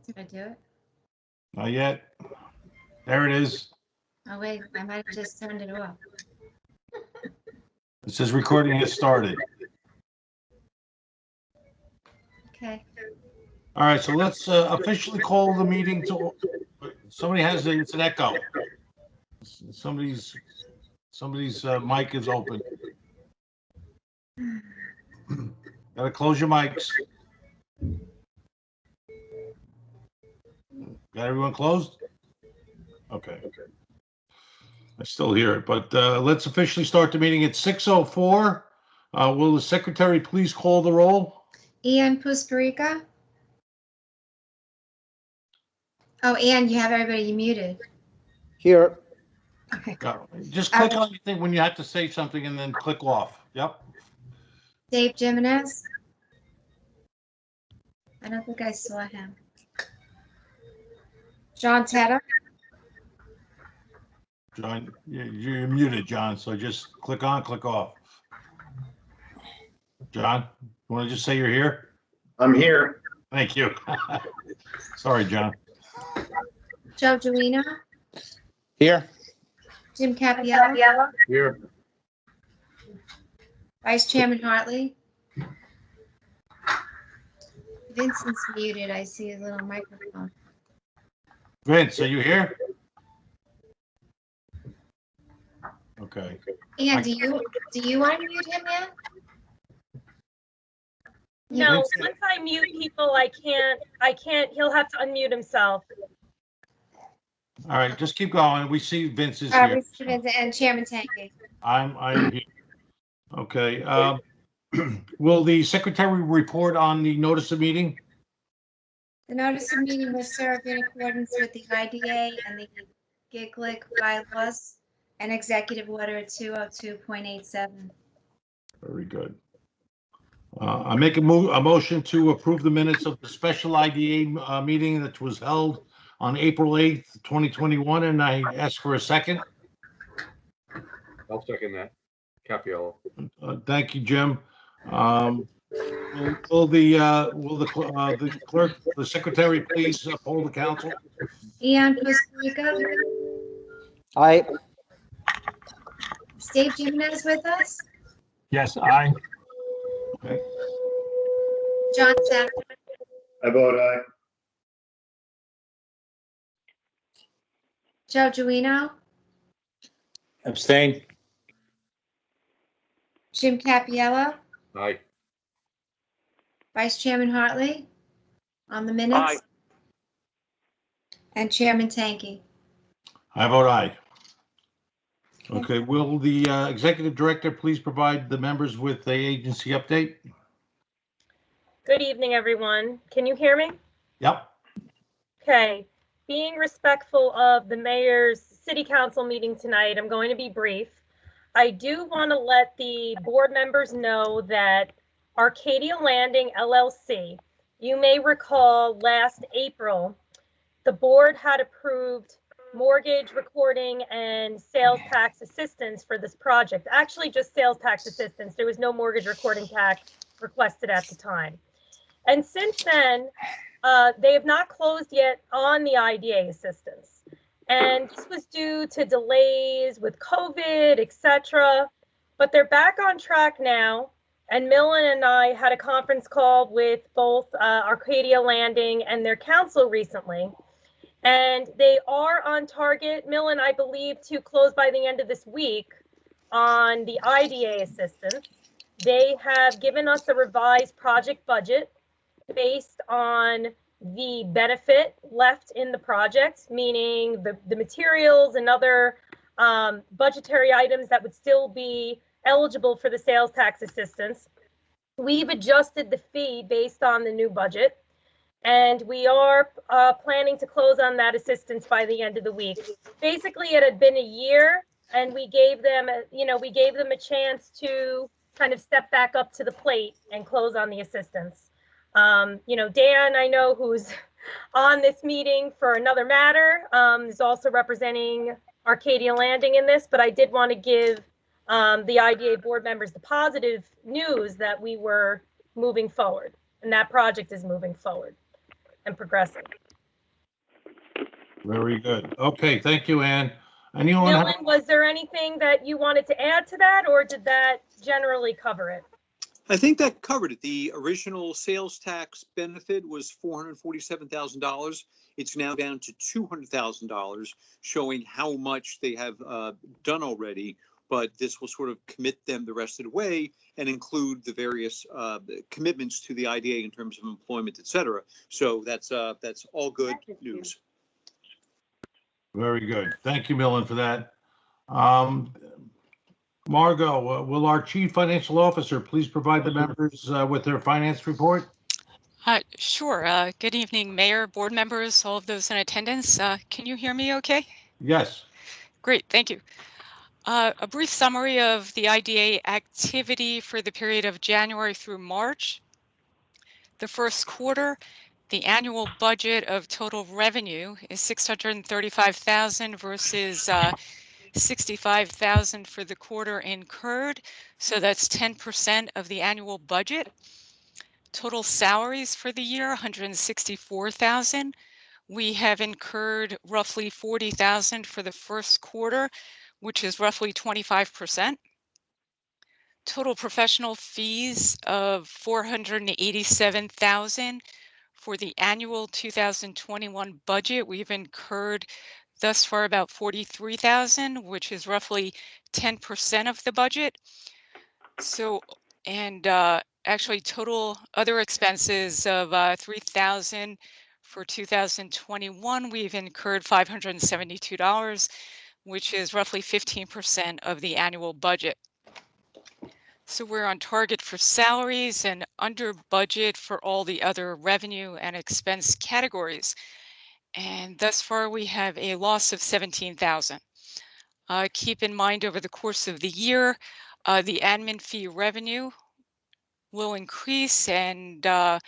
Did I do it? Not yet. There it is. Oh, wait, I might have just turned it off. It says recording has started. Okay. All right, so let's officially call the meeting to. Somebody has it's an echo. Somebody's mic is open. Gotta close your mics. Got everyone closed? Okay. I still hear it, but let's officially start the meeting at 6:04. Will the secretary please call the roll? Ian Pusparica? Oh, Ian, you have everybody muted. Here. Okay. Just click on anything when you have to say something and then click off. Yep. Dave Jimenez? I don't think I saw him. John Tedder? John, you're muted, John, so just click on, click off. John, you want to just say you're here? I'm here. Thank you. Sorry, John. Joe Giuliano? Here. Jim Cappiello? Here. Vice Chairman Hartley? Vincent's muted. I see his little microphone. Vince, are you here? Okay. Ian, do you want to mute him yet? No, once I mute people, I can't, he'll have to unmute himself. All right, just keep going. We see Vince is here. And Chairman Tanky. I'm here. Okay. Will the secretary report on the notice of meeting? The notice of meeting was served in accordance with the IDA and the GIGLIC bylaws and executive order 202.87. Very good. I make a motion to approve the minutes of the special IDA meeting that was held on April 8th, 2021, and I ask for a second. I'll second that. Cappiello. Thank you, Jim. Will the clerk, the secretary, please poll the council? Ian Pusparica? Aye. Is Dave Jimenez with us? Yes, aye. Okay. John Tedder? I vote aye. Joe Giuliano? Abstain. Jim Cappiello? Aye. Vice Chairman Hartley? On the minutes? Aye. And Chairman Tanky? I vote aye. Okay, will the executive director please provide the members with the agency update? Good evening, everyone. Can you hear me? Yep. Okay. Being respectful of the mayor's city council meeting tonight, I'm going to be brief. I do want to let the board members know that Arcadia Landing LLC, you may recall last April, the board had approved mortgage recording and sales tax assistance for this project. Actually, just sales tax assistance. There was no mortgage recording tax requested at the time. And since then, they have not closed yet on the IDA assistance. And this was due to delays with COVID, etc. But they're back on track now. And Millen and I had a conference call with both Arcadia Landing and their council recently. And they are on target, Millen, I believe, to close by the end of this week on the IDA assistance. They have given us a revised project budget based on the benefit left in the project, meaning the materials and other budgetary items that would still be eligible for the sales tax assistance. We've adjusted the fee based on the new budget, and we are planning to close on that assistance by the end of the week. Basically, it had been a year, and we gave them, we gave them a chance to kind of step back up to the plate and close on the assistance. Dan, I know, who's on this meeting for another matter, is also representing Arcadia Landing in this, but I did want to give the IDA board members the positive news that we were moving forward, and that project is moving forward and progressing. Very good. Okay, thank you, Ann. Anyone have? Dylan, was there anything that you wanted to add to that, or did that generally cover it? I think that covered it. The original sales tax benefit was $447,000. It's now down to $200,000, showing how much they have done already. But this will sort of commit them the rest of the way and include the various commitments to the IDA in terms of employment, et cetera. So that's all good news. Very good. Thank you, Millen, for that. Margot, will our Chief Financial Officer please provide the members with their finance report? Sure. Good evening, Mayor, board members, all of those in attendance. Can you hear me okay? Yes. Great, thank you. A brief summary of the IDA activity for the period of January through March. The first quarter, the annual budget of total revenue is $635,000 versus 65,000 for the quarter incurred. So that's 10% of the annual budget. Total salaries for the year, 164,000. We have incurred roughly 40,000 for the first quarter, which is roughly 25%. Total professional fees of 487,000 for the annual 2021 budget. We've incurred thus far about 43,000, which is roughly 10% of the budget. So, and actually total other expenses of 3,000 for 2021, we've incurred $572, which is roughly 15% of the annual budget. So we're on target for salaries and under budget for all the other revenue and expense categories. And thus far we have a loss of 17,000. Keep in mind over the course of the year, the admin fee revenue will increase, and the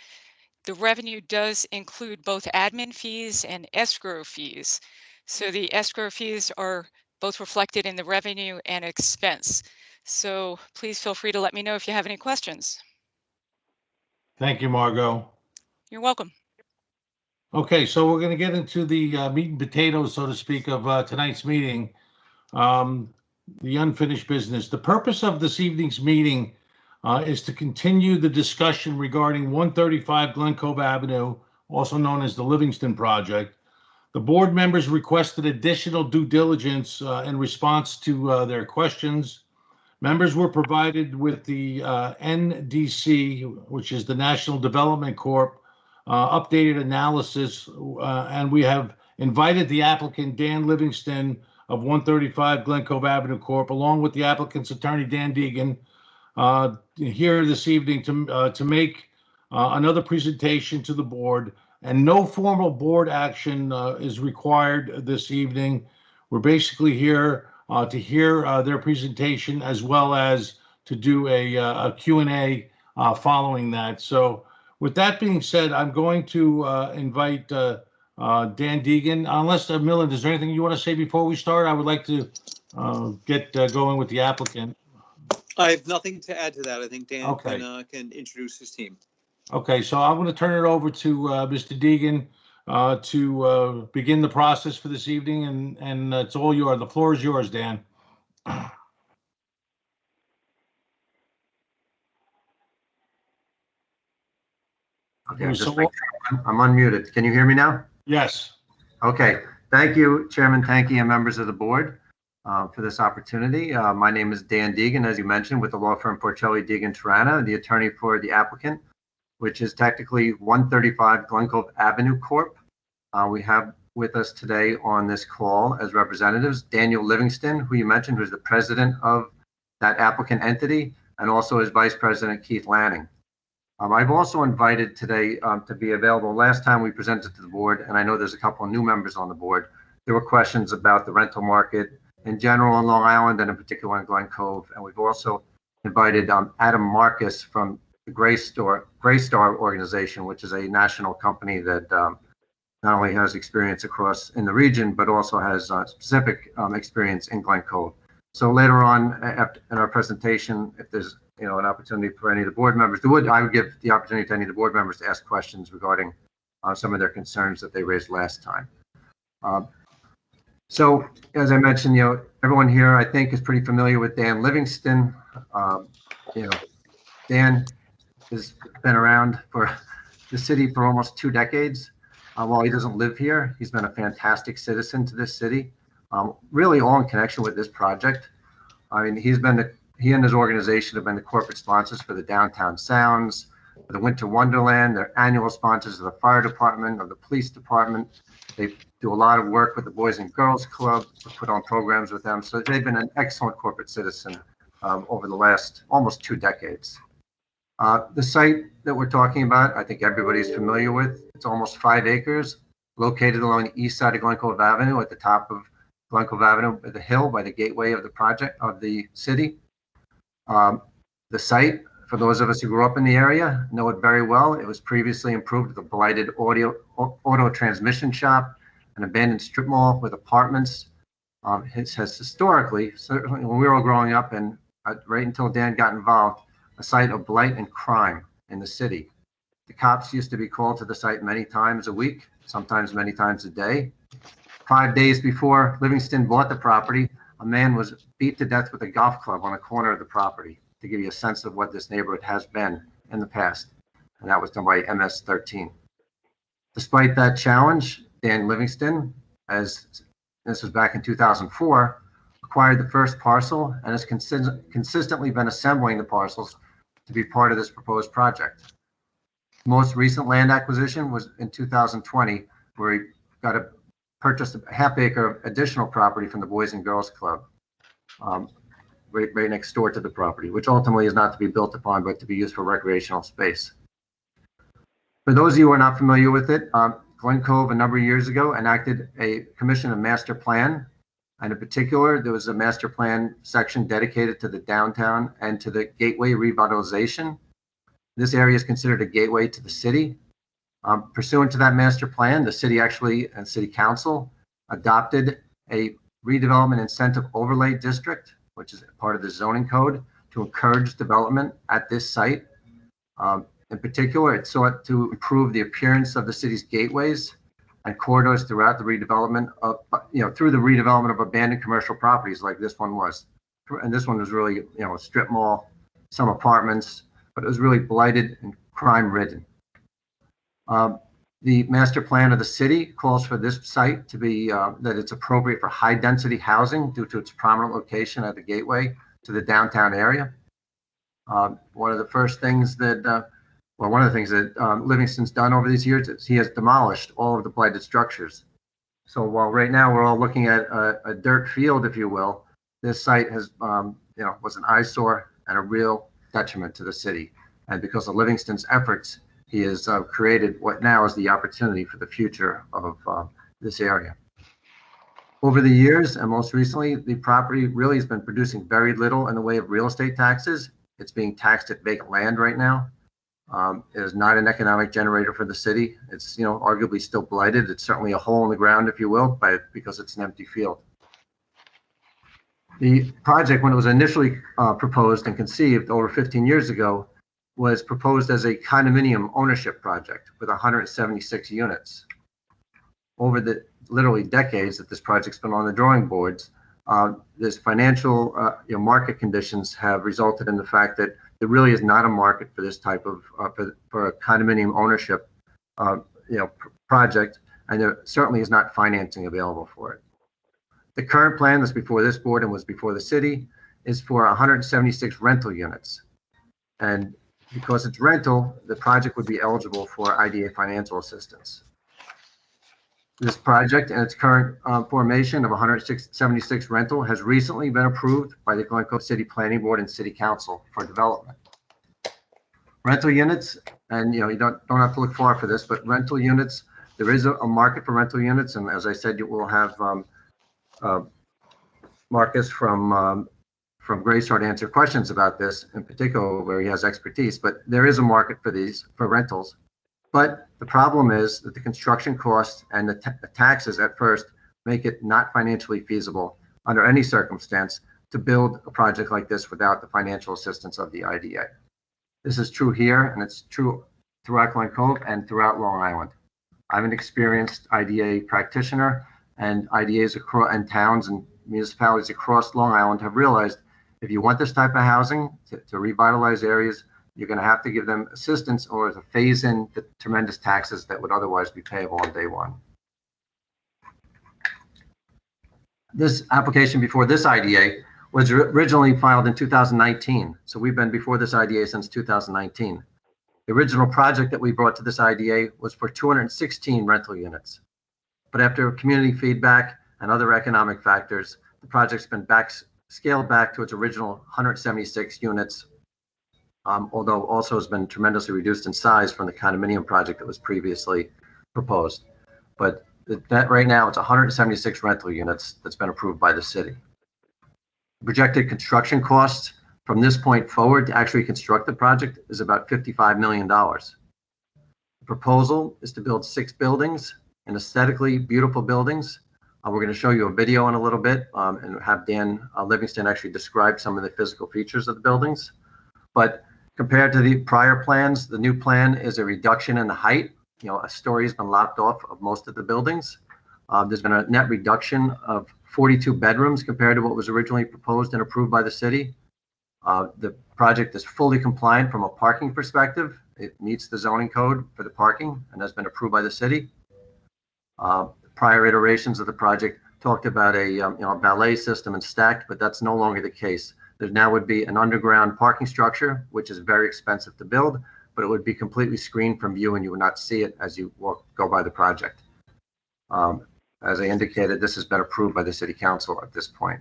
revenue does include both admin fees and escrow fees. So the escrow fees are both reflected in the revenue and expense. So please feel free to let me know if you have any questions. Thank you, Margot. You're welcome. Okay, so we're going to get into the meat and potatoes, so to speak, of tonight's meeting. The unfinished business. The purpose of this evening's meeting is to continue the discussion regarding 135 Glen Cove Avenue, also known as the Livingston Project. The board members requested additional due diligence in response to their questions. Members were provided with the NDC, which is the National Development Corp, updated analysis, and we have invited the applicant, Dan Livingston of 135 Glen Cove Avenue Corp., along with the applicant's attorney, Dan Deegan, here this evening to make another presentation to the board. And no formal board action is required this evening. We're basically here to hear their presentation, as well as to do a Q&A following that. So with that being said, I'm going to invite Dan Deegan. Unless, Millen, is there anything you want to say before we start? I would like to get going with the applicant. I have nothing to add to that. I think Dan can introduce his team. Okay, so I'm going to turn it over to Mr. Deegan to begin the process for this evening, and it's all yours. The floor is yours, Dan. Okay, I'm unmuted. Can you hear me now? Yes. Okay. Thank you, Chairman Tanky and members of the board for this opportunity. My name is Dan Deegan, as you mentioned, with the law firm Porcelli Deegan Tirana, the attorney for the applicant, which is technically 135 Glen Cove Avenue Corp. We have with us today on this call as representatives Daniel Livingston, who you mentioned, who's the president of that applicant entity, and also his vice president, Keith Lanning. I've also invited today to be available. Last time we presented to the board, and I know there's a couple of new members on the board, there were questions about the rental market in general in Long Island and in particular in Glen Cove. And we've also invited Adam Marcus from the Greystar organization, which is a national company that not only has experience across in the region, but also has specific experience in Glen Cove. So later on in our presentation, if there's an opportunity for any of the board members, I would give the opportunity to any of the board members to ask questions regarding some of their concerns that they raised last time. So as I mentioned, everyone here, I think, is pretty familiar with Dan Livingston. Dan has been around for the city for almost 2 decades. While he doesn't live here, he's been a fantastic citizen to this city, really all in connection with this project. I mean, he and his organization have been the corporate sponsors for the Downtown Sounds, for the Winter Wonderland. They're annual sponsors of the fire department, of the police department. They do a lot of work with the Boys and Girls Club to put on programs with them. So they've been an excellent corporate citizen over the last almost 2 decades. The site that we're talking about, I think everybody's familiar with. It's almost 5 acres, located along the east side of Glen Cove Avenue, at the top of Glen Cove Avenue, at the hill by the gateway of the project of the city. The site, for those of us who grew up in the area, know it very well. It was previously improved with a blighted auto transmission shop, an abandoned strip mall with apartments. It has historically, certainly when we were all growing up and right until Dan got involved, a site of blight and crime in the city. The cops used to be called to the site many times a week, sometimes many times a day. 5 days before Livingston bought the property, a man was beat to death with a golf club on a corner of the property, to give you a sense of what this neighborhood has been in the past. And that was done by MS-13. Despite that challenge, Dan Livingston, as this was back in 2004, acquired the first parcel and has consistently been assembling the parcels to be part of this proposed project. The most recent land acquisition was in 2020, where he purchased a half-acre of additional property from the Boys and Girls Club, right next door to the property, which ultimately is not to be built upon, but to be used for recreational space. For those of you who are not familiar with it, Glen Cove, a number of years ago, commissioned a master plan. And in particular, there was a master plan section dedicated to the downtown and to the gateway revitalization. This area is considered a gateway to the city. Pursuant to that master plan, the city and city council adopted a redevelopment incentive overlay district, which is part of the zoning code, to encourage development at this site. In particular, it sought to improve the appearance of the city's gateways and corridors throughout the redevelopment through the redevelopment of abandoned commercial properties like this one was. And this one was really, a strip mall, some apartments, but it was really blighted and crime ridden. The master plan of the city calls for this site to be, that it's appropriate for high density housing due to its prominent location at the gateway to the downtown area. One of the things that Livingston's done over these years is he has demolished all of the blighted structures. So while right now we're all looking at a dirt field, if you will, this site was an eyesore and a real detriment to the city. And because of Livingston's efforts, he has created what now is the opportunity for the future of this area. Over the years, and most recently, the property really has been producing very little in the way of real estate taxes. It's being taxed at vacant land right now. It is not an economic generator for the city. It's, arguably still blighted. It's certainly a hole in the ground, if you will, because it's an empty field. The project, when it was initially proposed and conceived over 15 years ago, was proposed as a condominium ownership project with 176 units. Over the literally decades that this project's been on the drawing boards, this financial market conditions have resulted in the fact that there really is not a market for this type of for a condominium ownership project, and there certainly is not financing available for it. The current plan that's before this board and was before the city is for 176 rental units, and because it's rental, the project would be eligible for IDA financial assistance. This project and its current formation of 176 rental has recently been approved by the Glen Cove City Planning Board and City Council for development. Rental units, and you don't have to look far for this, but rental units, there is a market for rental units, and as I said, you will have Marcus from Greystar to answer questions about this, in particular where he has expertise. But there is a market for these for rentals. But the problem is that the construction costs and the taxes at first make it not financially feasible under any circumstance to build a project like this without the financial assistance of the IDA. This is true here, and it's true throughout Glen Cove and throughout Long Island. I'm an experienced IDA practitioner, and IDAs across and towns and municipalities across Long Island have realized if you want this type of housing to revitalize areas, you're going to have to give them assistance or to phase in the tremendous taxes that would otherwise be payable on day one. This application before this IDA was originally filed in 2019. So we've been before this IDA since 2019. The original project that we brought to this IDA was for 216 rental units. But after community feedback and other economic factors, the project's been scaled back to its original 176 units, although also has been tremendously reduced in size from the condominium project that was previously proposed. But that right now it's 176 rental units that's been approved by the city. Projected construction costs from this point forward to actually construct the project is about $55 million. The proposal is to build 6 buildings and aesthetically beautiful buildings. We're going to show you a video in a little bit and have Dan Livingston actually describe some of the physical features of the buildings. But compared to the prior plans, the new plan is a reduction in the height. A story has been lopped off of most of the buildings. There's been a net reduction of 42 bedrooms compared to what was originally proposed and approved by the city. The project is fully compliant from a parking perspective. It meets the zoning code for the parking and has been approved by the city. Prior iterations of the project talked about a ballet system and stacked, but that's no longer the case. There now would be an underground parking structure, which is very expensive to build, but it would be completely screened from view and you would not see it as you go by the project. As I indicated, this has been approved by the city council at this point.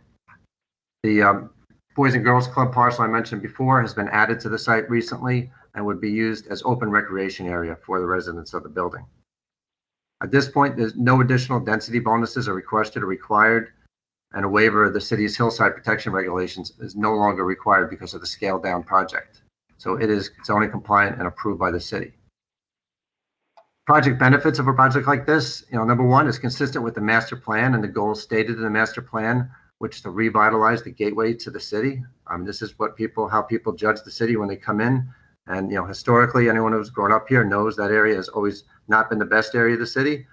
The Boys and Girls Club parcel I mentioned before has been added to the site recently and would be used as open recreation area for the residents of the building. At this point, there's no additional density bonuses are requested or required, and a waiver of the city's hillside protection regulations is no longer required because of the scaled down project. So it is zoning compliant and approved by the city. Project benefits of a project like this, number one, is consistent with the master plan and the goals stated in the master plan, which is to revitalize the gateway to the city. This is how people judge the city when they come in. And historically, anyone who's grown up here knows that area has always not been the best area of the city.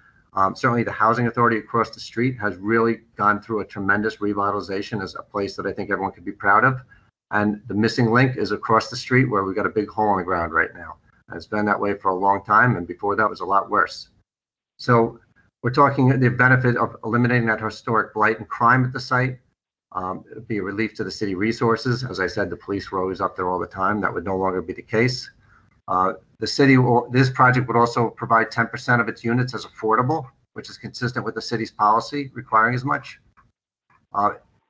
Certainly the housing authority across the street has really gone through a tremendous revitalization as a place that I think everyone could be proud of. And the missing link is across the street where we've got a big hole in the ground right now. And it's been that way for a long time, and before that was a lot worse. So we're talking the benefit of eliminating that historic blight and crime at the site. It would be a relief to the city resources. As I said, the police were always up there all the time. That would no longer be the case. This project would also provide 10% of its units as affordable, which is consistent with the city's policy requiring as much.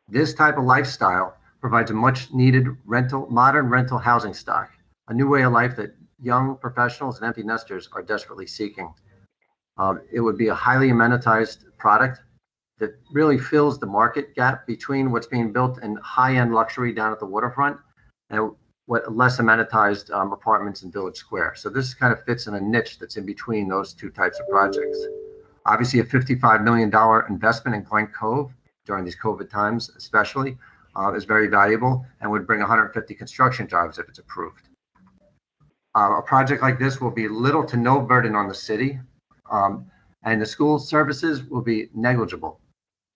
This type of lifestyle provides a much needed modern rental housing stock, a new way of life that young professionals and empty nesters are desperately seeking. It would be a highly amenitized product that really fills the market gap between what's being built in high-end luxury down at the waterfront and what less amenitized apartments in Village Square. So this kind of fits in a niche that's in between those two types of projects. Obviously, a $55 million investment in Glen Cove during these COVID times especially is very valuable and would bring 150 construction jobs if it's approved. A project like this will be little to no burden on the city, and the school services will be negligible.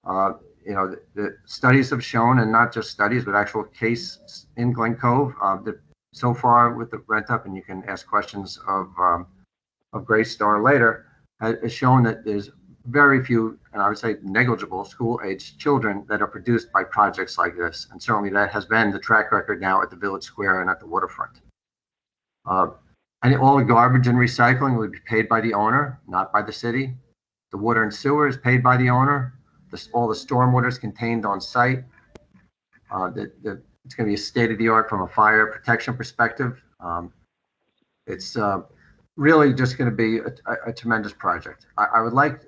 The studies have shown, and not just studies, but actual case in Glen Cove, that so far with the rent up, and you can ask questions of Grace Starr later, has shown that there's very few, and I would say negligible, school-aged children that are produced by projects like this. And certainly that has been the track record now at the Village Square and at the waterfront. And all the garbage and recycling would be paid by the owner, not by the city. The water and sewer is paid by the owner. All the stormwater is contained on site. It's going to be a state-of-the-art from a fire protection perspective. It's really just going to be a tremendous project. I would like,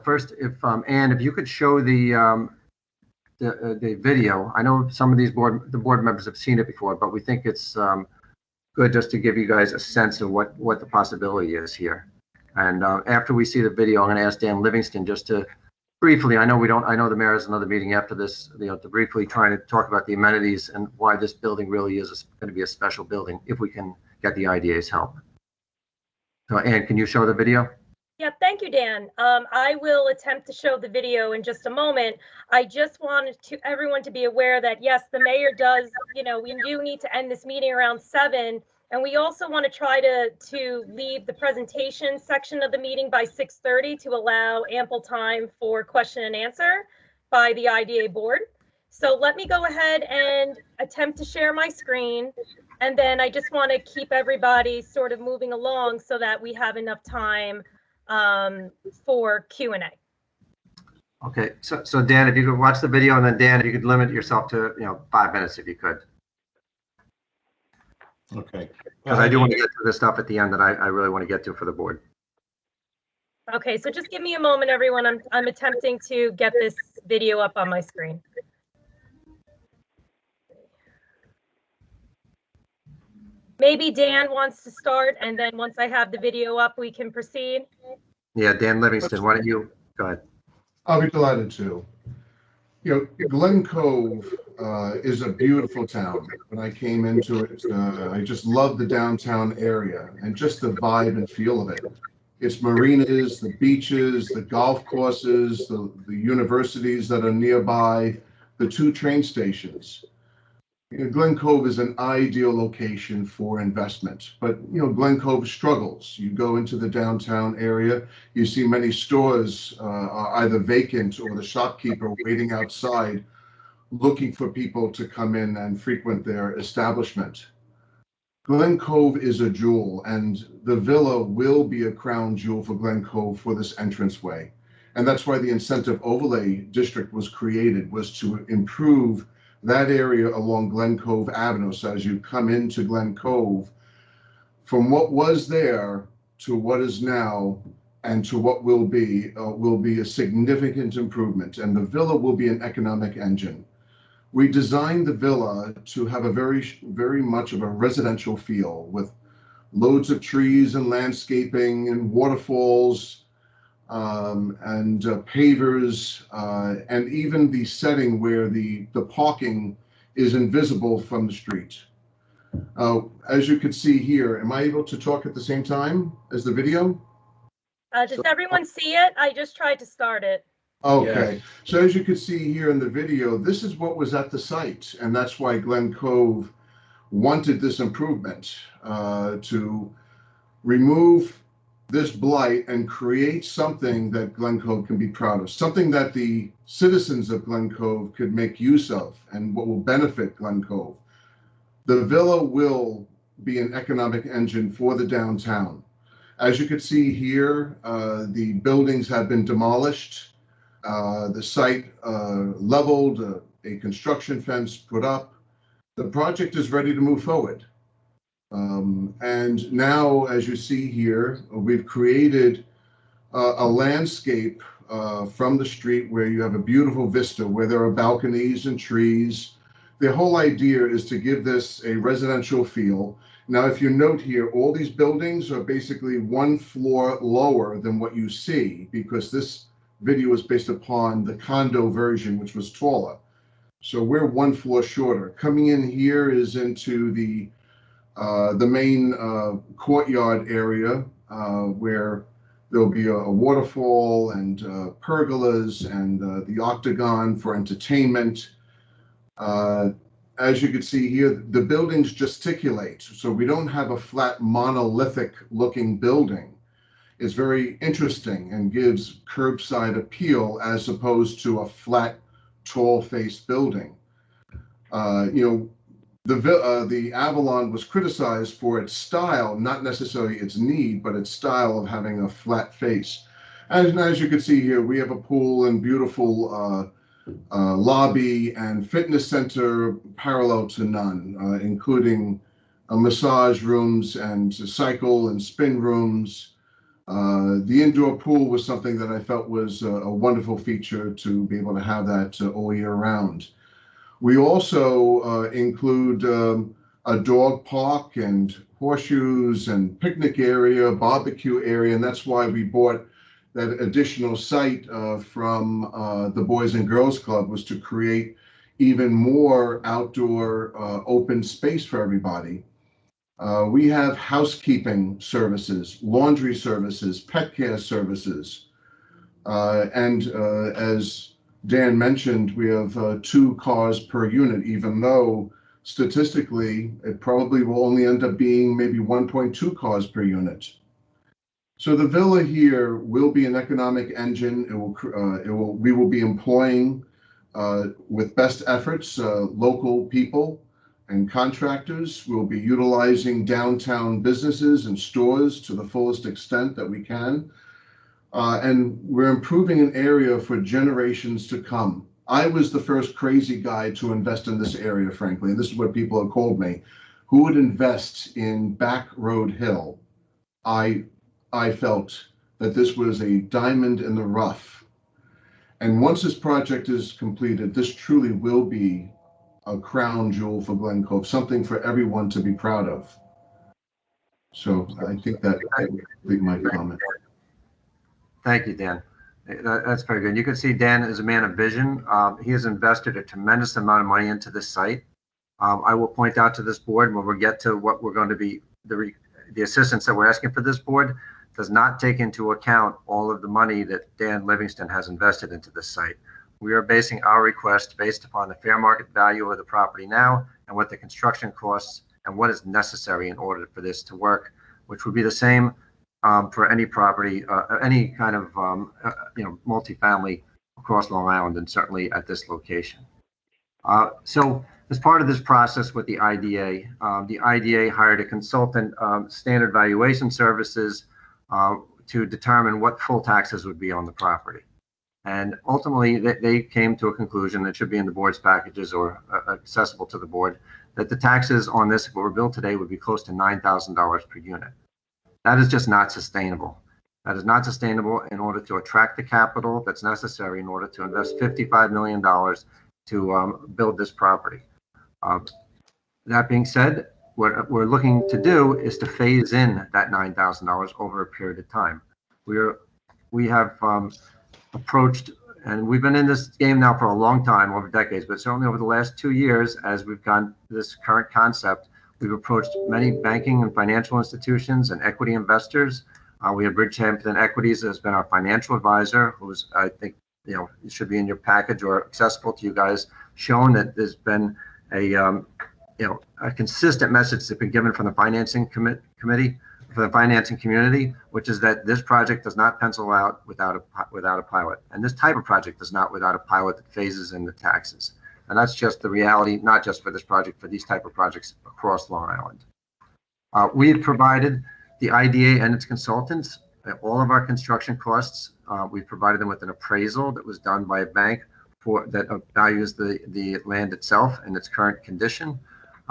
first, if Ann, if you could show the video. I know some of these board members have seen it before, but we think it's good just to give you guys a sense of what the possibility is here. And after we see the video, I'm going to ask Dan Livingston just to briefly, I know the mayor has another meeting after this, to briefly try to talk about the amenities and why this building really is going to be a special building if we can get the IDA's help. So Ann, can you show the video? Yeah, thank you, Dan. I will attempt to show the video in just a moment. I just wanted everyone to be aware that yes, the mayor does, we do need to end this meeting around 7, and we also want to try to leave the presentation section of the meeting by 6:30 to allow ample time for question and answer by the IDA board. So let me go ahead and attempt to share my screen. And then I just want to keep everybody sort of moving along so that we have enough time for Q&A. Okay, so Dan, if you could watch the video, and then Dan, if you could limit yourself to 5 minutes if you could, Okay. because I do want to get to the stuff at the end that I really want to get to for the board. Okay, so just give me a moment, everyone. I'm attempting to get this video up on my screen. Maybe Dan wants to start, and then once I have the video up, we can proceed. Yeah, Dan Livingston, why don't you go ahead? I'll be delighted to. Glen Cove is a beautiful town. When I came into it, I just loved the downtown area and just the vibe and feel of it. Its marinas, the beaches, the golf courses, the universities that are nearby, the 2 train stations. Glen Cove is an ideal location for investment, but Glen Cove struggles. You go into the downtown area, you see many stores are either vacant or the shopkeeper waiting outside looking for people to come in and frequent their establishment. Glen Cove is a jewel, and the villa will be a crown jewel for Glen Cove for this entranceway. And that's why the incentive overlay district was created, was to improve that area along Glen Cove Avenue. So as you come into Glen Cove, from what was there to what is now and to what will be a significant improvement. And the villa will be an economic engine. We designed the villa to have a very much of a residential feel, with loads of trees and landscaping and waterfalls, and pavers, and even the setting where the parking is invisible from the street. As you can see here, am I able to talk at the same time as the video? Does everyone see it? I just tried to start it. Okay, yes. So as you can see here in the video, this is what was at the site, and that's why Glen Cove wanted this improvement, to remove this blight and create something that Glen Cove can be proud of, something that the citizens of Glen Cove could make use of and what will benefit Glen Cove. The villa will be an economic engine for the downtown. As you can see here, the buildings have been demolished, the site leveled, a construction fence put up. The project is ready to move forward. And now, as you see here, we've created a landscape from the street where you have a beautiful vista, where there are balconies and trees. The whole idea is to give this a residential feel. Now, if you note here, all these buildings are basically 1 floor lower than what you see, because this video is based upon the condo version, which was taller. So we're 1 floor shorter. Coming in here is into the main courtyard area, where there'll be a waterfall and pergolas and the octagon for entertainment. As you can see here, the buildings gesticulate, so we don't have a flat monolithic looking building. It's very interesting and gives curbside appeal as opposed to a flat, tall-faced building. The Avalon was criticized for its style, not necessarily its need, but its style of having a flat face. And as you can see here, we have a pool and beautiful lobby and fitness center parallel to none, including massage rooms and cycle and spin rooms. The indoor pool was something that I felt was a wonderful feature, to be able to have that all year round. We also include a dog park and horseshoes and picnic area, barbecue area, and that's why we bought that additional site from the Boys and Girls Club, was to create even more outdoor open space for everybody. We have housekeeping services, laundry services, pet care services. And as Dan mentioned, we have 2 cars per unit, even though statistically it probably will only end up being maybe 1.2 cars per unit. So the villa here will be an economic engine. We will be employing with best efforts local people and contractors. We'll be utilizing downtown businesses and stores to the fullest extent that we can. And we're improving an area for generations to come. I was the first crazy guy to invest in this area, frankly, and this is what people have called me. Who would invest in Back Road Hill? I felt that this was a diamond in the rough. And once this project is completed, this truly will be a crown jewel for Glen Cove, something for everyone to be proud of. So I think that would complete my comment. Thank you, Dan. That's very good. You can see Dan is a man of vision. He has invested a tremendous amount of money into this site. I will point out to this board when we get to what we're going to be, the assistance that we're asking for this board does not take into account all of the money that Dan Livingston has invested into this site. We are basing our request based upon the fair market value of the property now and what the construction costs and what is necessary in order for this to work, which would be the same for any property, any kind of multifamily across Long Island, and certainly at this location. So as part of this process with the IDA hired a consultant, Standard Valuation Services, to determine what full taxes would be on the property. And ultimately, they came to a conclusion that should be in the board's packages or accessible to the board, that the taxes on this, if it were built today, would be close to $9,000 per unit. That is just not sustainable. That is not sustainable in order to attract the capital that's necessary in order to invest $55 million to build this property. That being said, what we're looking to do is to phase in that $9,000 over a period of time. We have approached, and we've been in this game now for a long time, over decades, but certainly over the last 2 years, as we've gone this current concept, we've approached many banking and financial institutions and equity investors. We have Bridgehampton Equities has been our financial advisor, who's, I think, it should be in your package or accessible to you guys, shown that there's been a consistent message that's been given from the financing committee, for the financing community, which is that this project does not pencil out without a pilot. And this type of project does not without a pilot that phases in the taxes. And that's just the reality, not just for this project, for these type of projects across Long Island. We have provided the IDA and its consultants all of our construction costs. We've provided them with an appraisal that was done by a bank that values the land itself and its current condition.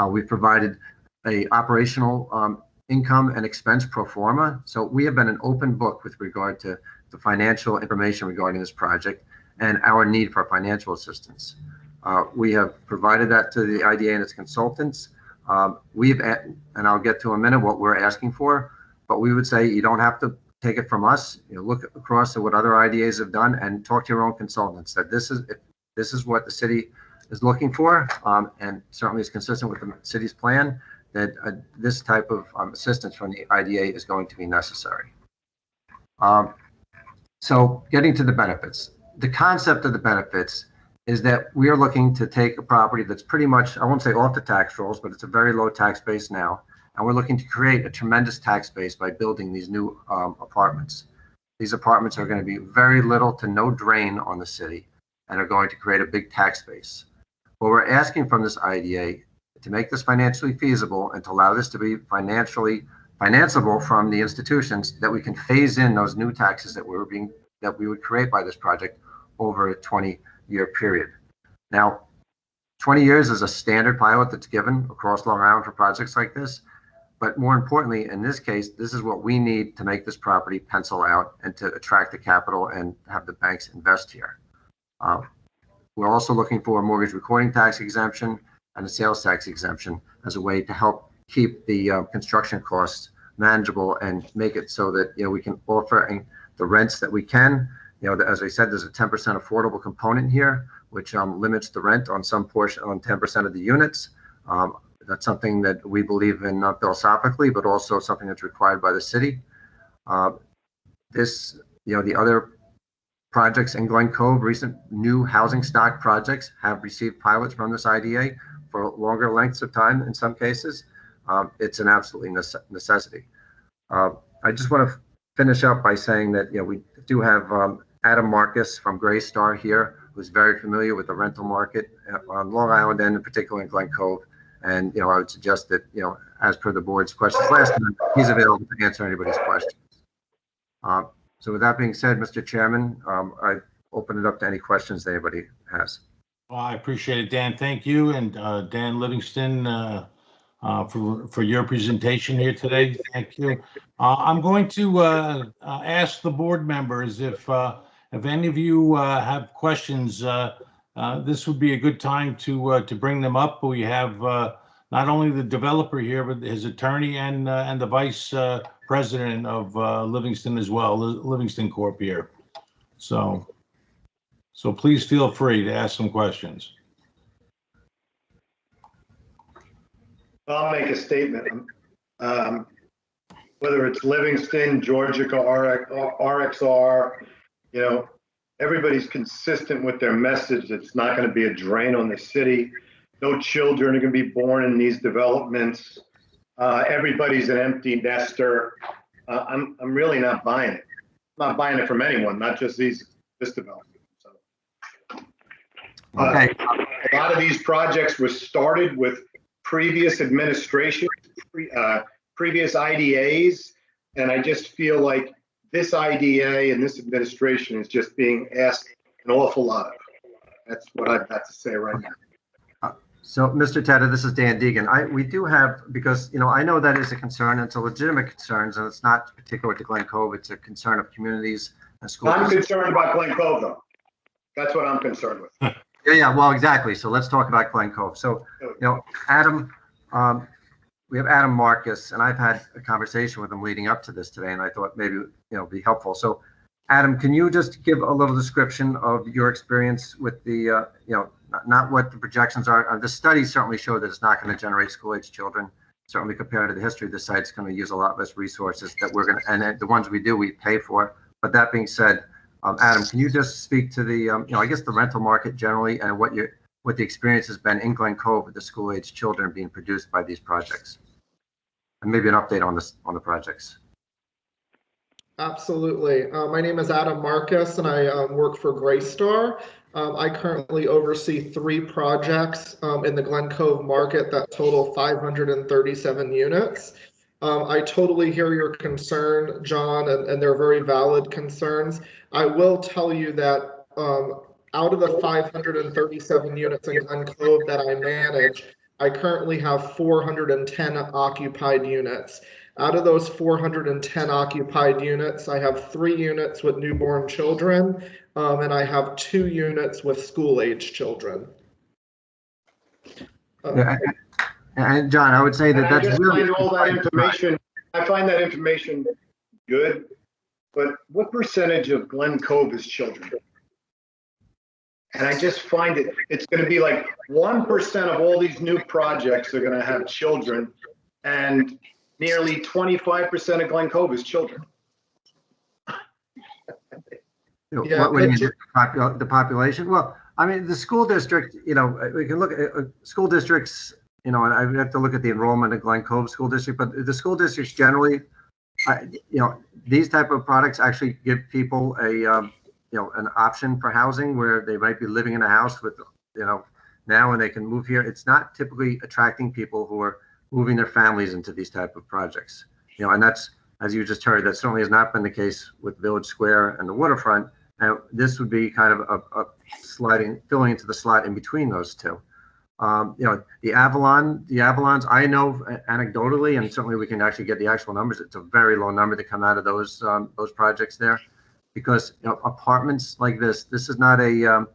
We've provided a operational income and expense pro forma. So we have been an open book with regard to the financial information regarding this project and our need for financial assistance. We have provided that to the IDA and its consultants. And I'll get to in a minute what we're asking for, but we would say you don't have to take it from us. Look across at what other IDAs have done and talk to your own consultants that this is what the city is looking for, and certainly is consistent with the city's plan, that this type of assistance from the IDA is going to be necessary. So getting to the benefits, the concept of the benefits is that we are looking to take a property that's pretty much, I won't say off the tax rolls, but it's a very low tax base now. And we're looking to create a tremendous tax base by building these new apartments. These apartments are going to be very little to no drain on the city and are going to create a big tax base. What we're asking from this IDA to make this financially feasible and to allow this to be financially financeable from the institutions, that we can phase in those new taxes that we would create by this project over a 20-year period. Now, 20 years is a standard pilot that's given across Long Island for projects like this. But more importantly, in this case, this is what we need to make this property pencil out and to attract the capital and have the banks invest here. We're also looking for a mortgage recording tax exemption and a sales tax exemption as a way to help keep the construction costs manageable and make it so that we can offer the rents that we can. As I said, there's a 10% affordable component here, which limits the rent on some portion, on 10% of the units. That's something that we believe in philosophically, but also something that's required by the city. The other projects in Glen Cove, recent new housing stock projects have received pilots from this IDA for longer lengths of time in some cases. It's an absolutely necessity. I just want to finish up by saying that we do have Adam Marcus from Greystar here, who's very familiar with the rental market on Long Island and in particular in Glen Cove. And I would suggest that as per the board's questions last time, he's available to answer anybody's questions. So with that being said, Mr. Chairman, I open it up to any questions that anybody has. Well, I appreciate it, Dan. Thank you, and Dan Livingston for your presentation here today. Thank you. I'm going to ask the board members if any of you have questions. This would be a good time to bring them up. We have not only the developer here, but his attorney and the vice president of Livingston as well, Livingston Corp here. So please feel free to ask some questions. I'll make a statement. Whether it's Livingston, Georgica, RXR, everybody's consistent with their message. It's not going to be a drain on the city. No children are going to be born in these developments. Everybody's an empty nester. I'm really not buying it. I'm not buying it from anyone, not just this development. So, Okay. a lot of these projects were started with previous administration, previous IDAs, and I just feel like this IDA and this administration is just being asked an awful lot of. That's what I've got to say right now. So, Mr. Tedder, this is Dan Deegan. We do have, because, I know that is a concern. It's a legitimate concern, and it's not particular to Glen Cove. It's a concern of communities and schools. I'm concerned about Glen Cove, though. That's what I'm concerned with. Yeah, well, exactly. So let's talk about Glen Cove. So, Adam, we have Adam Marcus, and I've had a conversation with him leading up to this today, and I thought maybe, it'd be helpful. So, Adam, can you just give a little description of your experience with the, not what the projections are? The studies certainly show that it's not going to generate school-age children. Certainly compared to the history of the site, it's going to use a lot less resources that we're going to, and the ones we do, we pay for. But that being said, Adam, can you just speak to the, I guess the rental market generally and what the experience has been in Glen Cove with the school-age children being produced by these projects? And maybe an update on the projects. Absolutely. My name is Adam Marcus, and I work for Greystar. I currently oversee 3 projects in the Glen Cove market that total 537 units. I totally hear your concern, John, and they're very valid concerns. I will tell you that out of the 537 units in Glen Cove that I manage, I currently have 410 occupied units. Out of those 410 occupied units, I have 3 units with newborn children, and I have 2 units with school-age children. And John, I would say that that's really all that information. I find that information good, but what percentage of Glen Cove is children? And I just find it's going to be like 1% of all these new projects are going to have children, and nearly 25% of Glen Cove is children. What do you mean, the population? Well, I mean, the school district, we can look at school districts, and I have to look at the enrollment of Glen Cove School District, but the school districts generally, these type of products actually give people an option for housing where they might be living in a house with, now and they can move here. It's not typically attracting people who are moving their families into these type of projects. And that's, as you just heard, that certainly has not been the case with Village Square and the waterfront. And this would be kind of a filling into the slot in between those two. The Avalons, I know anecdotally, and certainly we can actually get the actual numbers. It's a very low number to come out of those projects there, because apartments like this is not a,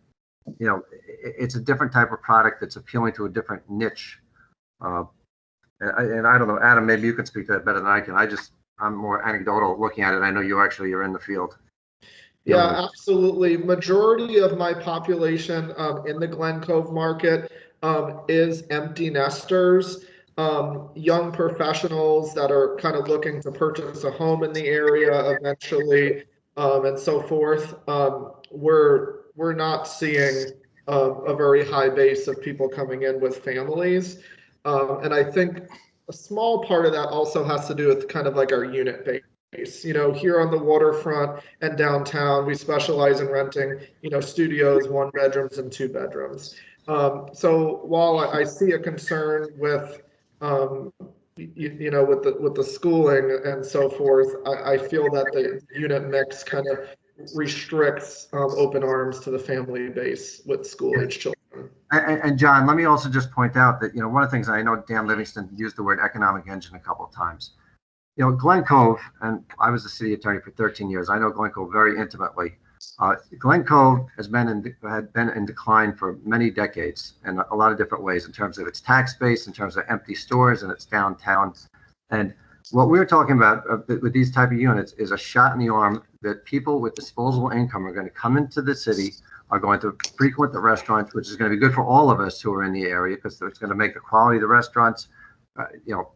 it's a different type of product that's appealing to a different niche. And I don't know, Adam, maybe you can speak to that better than I can. I'm more anecdotal looking at it. I know you're in the field. Yeah, absolutely. Majority of my population in the Glen Cove market is empty nesters. young professionals that are kind of looking to purchase a home in the area eventually, and so forth. We're not seeing a very high base of people coming in with families. And I think a small part of that also has to do with kind of like our unit base. Here on the waterfront and downtown, we specialize in renting, studios, 1 bedrooms and 2 bedrooms. So while I see a concern with, with the schooling and so forth, I feel that the unit mix kind of restricts open arms to the family base with school age children. And John, let me also just point out that, one of the things I know Dan Livingston used the word economic engine a couple of times. Glen Cove, and I was the city attorney for 13 years. I know Glen Cove very intimately. Glen Cove had been in decline for many decades in a lot of different ways in terms of its tax base, in terms of empty stores and its downtown. And what we're talking about with these type of units is a shot in the arm that people with disposable income are going to come into the city, are going to frequent the restaurants, which is going to be good for all of us who are in the area because it's going to make the quality of the restaurants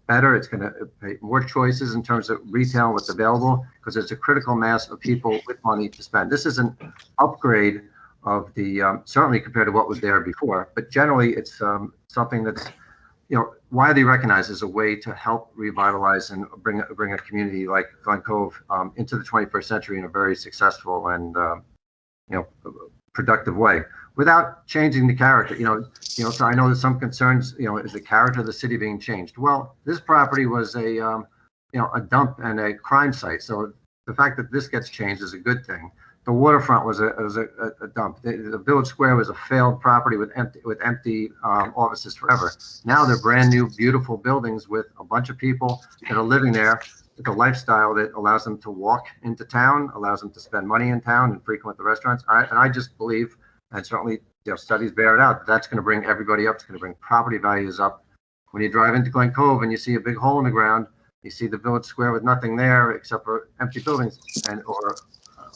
better. It's going to pay more choices in terms of retail, what's available, because there's a critical mass of people with money to spend. This is an upgrade of the, certainly compared to what was there before, but generally it's something that's, widely recognized as a way to help revitalize and bring a community like Glen Cove into the 21st century in a very successful and, productive way, without changing the character. So I know there's some concerns. Is the character of the city being changed? Well, this property was a dump and a crime site. So the fact that this gets changed is a good thing. The waterfront was a dump. The Village Square was a failed property with empty offices forever. Now they're brand new, beautiful buildings with a bunch of people that are living there with a lifestyle that allows them to walk into town, allows them to spend money in town and frequent the restaurants. And I just believe, and certainly studies bear it out, that's going to bring everybody up. It's going to bring property values up. When you drive into Glen Cove and you see a big hole in the ground, you see the Village Square with nothing there except for empty buildings or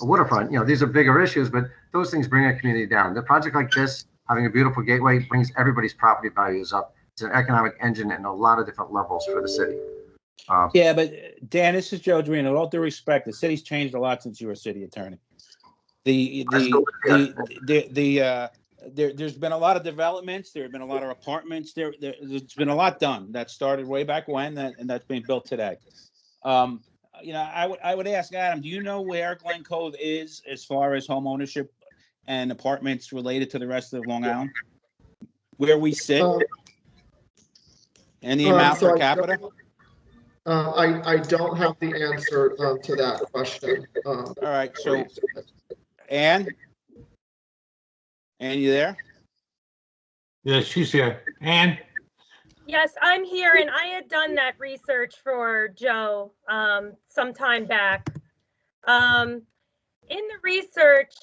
a waterfront. These are bigger issues, but those things bring a community down. The project like this, having a beautiful gateway, brings everybody's property values up. It's an economic engine in a lot of different levels for the city. Yeah, but Dan, this is Joe Dorino. With all due respect, the city's changed a lot since you were city attorney. There's been a lot of developments. There have been a lot of apartments. There's been a lot done that started way back when, and that's being built today. I would ask Adam, do you know where Glen Cove is as far as home ownership and apartments related to the rest of Long Island? Where we sit and the amount per capita? I don't have the answer to that question. All right, so Ann, you there? Yeah, she's here. Ann? Yes, I'm here, and I had done that research for Joe some time back. In the research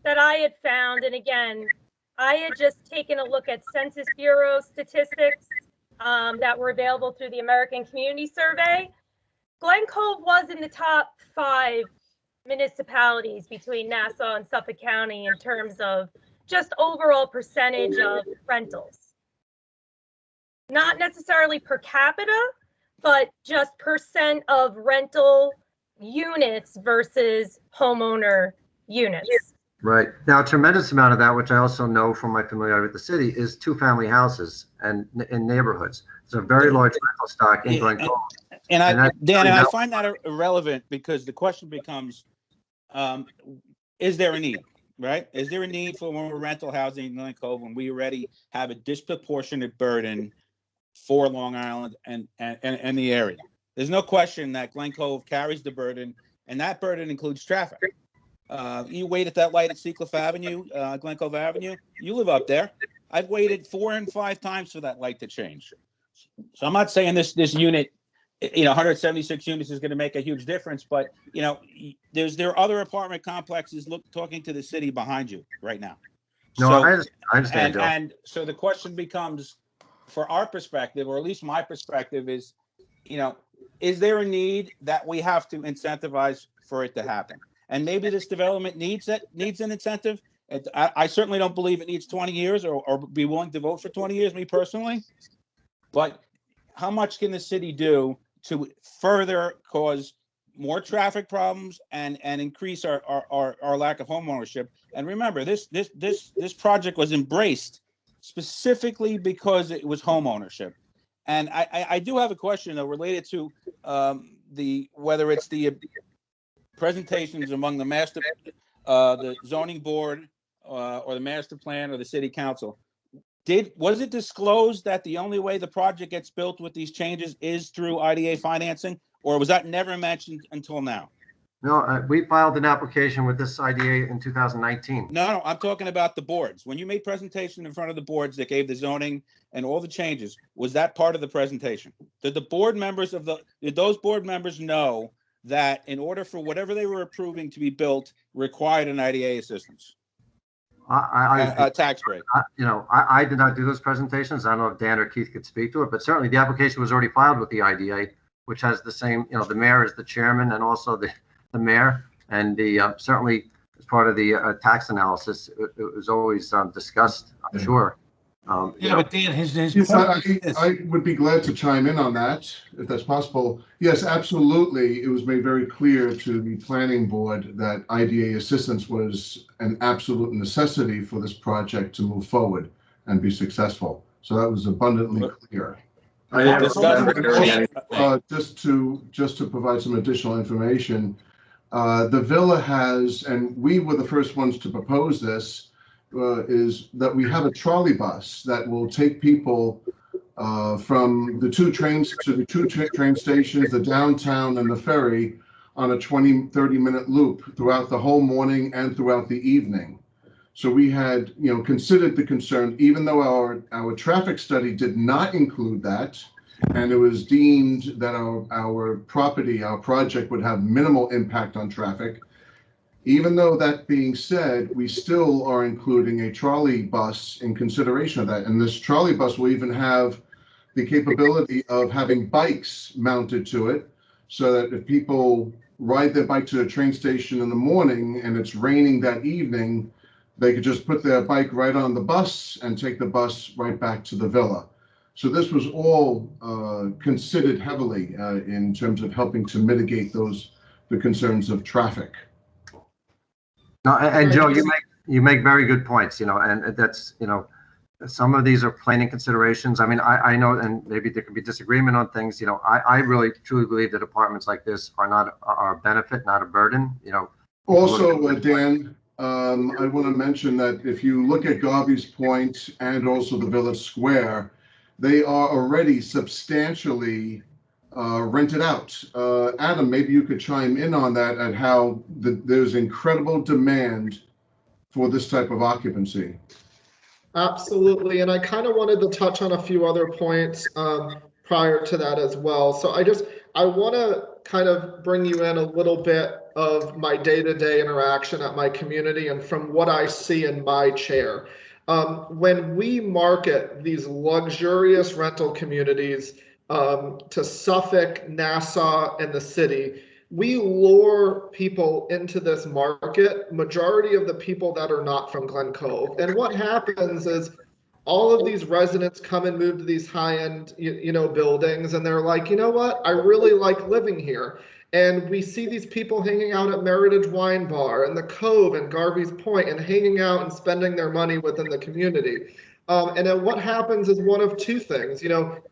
that I had found, and again, I had just taken a look at Census Bureau statistics that were available through the American Community Survey. Glen Cove was in the top 5 municipalities between Nassau and Suffolk County in terms of just overall percentage of rentals. Not necessarily per capita, but just percent of rental units versus homeowner units. Right. Now, a tremendous amount of that, which I also know from my familiarity with the city, is 2-family houses and in neighborhoods. It's a very large rental stock in Glen Cove. Dan, I find that irrelevant because the question becomes, is there a need, right? Is there a need for more rental housing in Glen Cove when we already have a disproportionate burden for Long Island and the area? There's no question that Glen Cove carries the burden, and that burden includes traffic. You wait at that light at Seacliff Avenue, Glen Cove Avenue. You live up there. I've waited 4 and 5 times for that light to change. So I'm not saying this unit, 176 units is going to make a huge difference, but there are other apartment complexes talking to the city behind you right now. No, So, I understand. And so the question becomes, for our perspective, or at least my perspective, is there a need that we have to incentivize for it to happen? And maybe this development needs an incentive. I certainly don't believe it needs 20 years or be willing to vote for 20 years, me personally. But how much can the city do to further cause more traffic problems and increase our lack of homeownership? And remember, this project was embraced specifically because it was homeownership. And I do have a question though related to whether it's the presentations among the zoning board or the master plan or the city council. Was it disclosed that the only way the project gets built with these changes is through IDA financing, or was that never mentioned until now? No, we filed an application with this IDA in 2019. No, I'm talking about the boards. When you made presentation in front of the boards that gave the zoning and all the changes, was that part of the presentation? Did those board members know that in order for whatever they were approving to be built required an IDA assistance? A tax break. I did not do those presentations. I don't know if Dan or Keith could speak to it, but certainly the application was already filed with the IDA, which has the same, the mayor is the chairman and also the mayor, and certainly as part of the tax analysis, it was always discussed, I'm sure. But Dan, his yes, I would be glad to chime in on that, if that's possible. Yes, absolutely. It was made very clear to the planning board that IDA assistance was an absolute necessity for this project to move forward and be successful. So that was abundantly clear. Just to provide some additional information, the villa has, and we were the first ones to propose this, is that we have a trolley bus that will take people from the two train stations, the downtown and the ferry, on a 20-30 minute loop throughout the whole morning and throughout the evening. So we had, considered the concern, even though our traffic study did not include that, and it was deemed that our project would have minimal impact on traffic. Even though that being said, we still are including a trolley bus in consideration of that. And this trolley bus will even have the capability of having bikes mounted to it, so that if people ride their bike to the train station in the morning and it's raining that evening, they could just put their bike right on the bus and take the bus right back to the villa. So this was all considered heavily in terms of helping to mitigate the concerns of traffic. No, and Joe, you make very good points, and that's, some of these are planning considerations. I mean, I know, and maybe there could be disagreement on things, I really truly believe that apartments like this are a benefit, not a burden, Also, Dan, I want to mention that if you look at Garvey's Point and also the Village Square, they are already substantially rented out. Adam, maybe you could chime in on that, at how there's incredible demand for this type of occupancy. Absolutely, and I kind of wanted to touch on a few other points prior to that as well. So I want to kind of bring you in a little bit of my day-to-day interaction at my community and from what I see in my chair. When we market these luxurious rental communities to Suffolk, Nassau, and the city, we lure people into this market, majority of the people that are not from Glen Cove. And what happens is all of these residents come and move to these high-end, buildings, and they're like, you know what, I really like living here. And we see these people hanging out at Meritage Wine Bar and the Cove and Garvey's Point and hanging out and spending their money within the community. And then what happens is one of two things.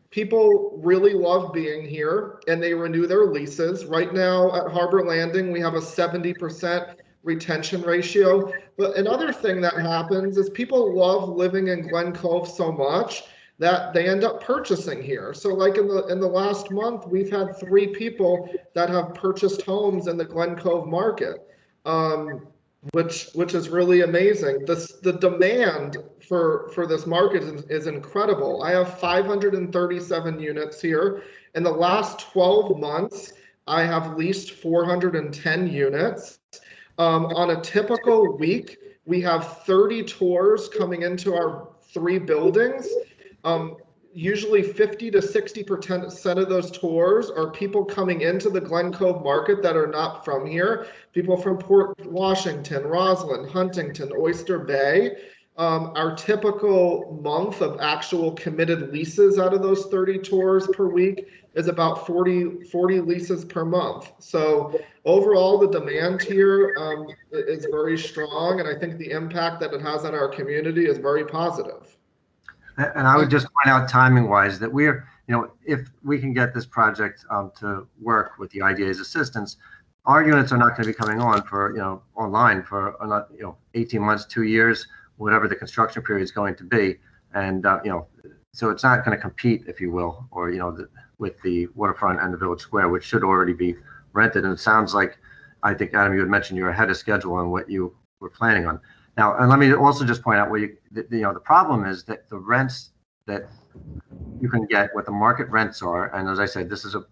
People really love being here and they renew their leases. Right now at Harbor Landing, we have a 70% retention ratio. But another thing that happens is people love living in Glen Cove so much that they end up purchasing here. So like in the last month, we've had 3 people that have purchased homes in the Glen Cove market, which is really amazing. The demand for this market is incredible. I have 537 units here. In the last 12 months, I have leased 410 units. On a typical week, we have 30 tours coming into our 3 buildings. Usually 50 to 60% of those tours are people coming into the Glen Cove market that are not from here. People from Port Washington, Roslyn, Huntington, Oyster Bay. Our typical month of actual committed leases out of those 30 tours per week is about 40 leases per month. So overall, the demand here is very strong, and I think the impact that it has on our community is very positive. And I would just point out timing wise that we're, if we can get this project to work with the IDA's assistance, our units are not going to be coming on for, online for, 18 months, 2 years, whatever the construction period is going to be. And, so it's not going to compete, if you will, or, with the waterfront and the Village Square, which should already be rented. And it sounds like, I think, Adam, you had mentioned you're ahead of schedule on what you were planning on. Now, and let me also just point out the problem is that the rents that you can get, what the market rents are, and as I said, this is a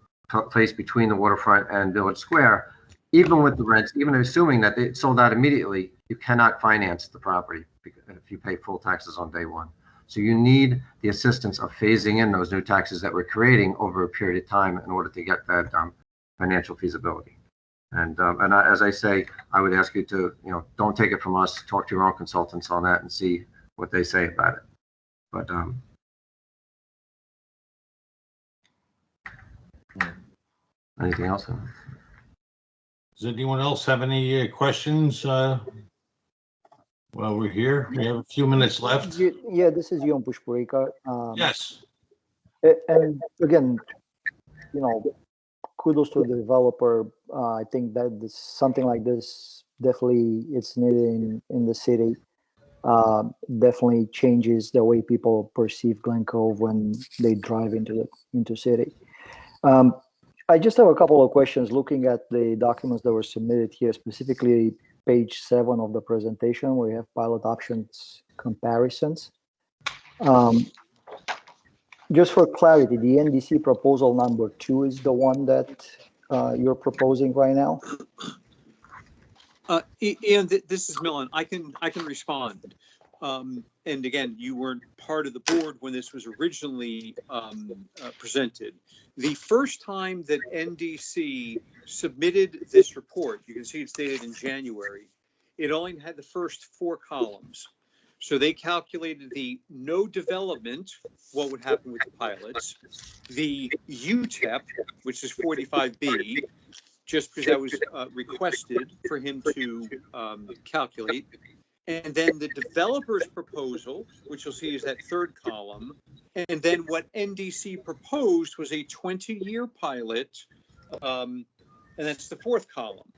place between the waterfront and Village Square. Even with the rents, even assuming that they sold out immediately, you cannot finance the property if you pay full taxes on day one. So you need the assistance of phasing in those new taxes that we're creating over a period of time in order to get that financial feasibility. And as I say, I would ask you to, don't take it from us, talk to your own consultants on that and see what they say about it. But anything else? Does anyone else have any questions? Well, we're here. We have a few minutes left. Yeah, this is Yon Pushparika. Yes. And again, kudos to the developer. I think that something like this definitely it's needed in the city. Definitely changes the way people perceive Glen Cove when they drive into city. I just have a couple of questions looking at the documents that were submitted here, specifically page 7 of the presentation where you have pilot options comparisons. Just for clarity, the NDC proposal number 2 is the one that you're proposing right now? Ian, this is Millen. I can respond. And again, you weren't part of the board when this was originally presented. The first time that NDC submitted this report, you can see it's dated in January, it only had the first 4 columns. So they calculated the no development, what would happen with the pilots, the UTEP, which is 45B, just because that was requested for him to calculate. And then the developer's proposal, which you'll see is that 3rd column. And then what NDC proposed was a 20-year pilot, and that's the 4th column.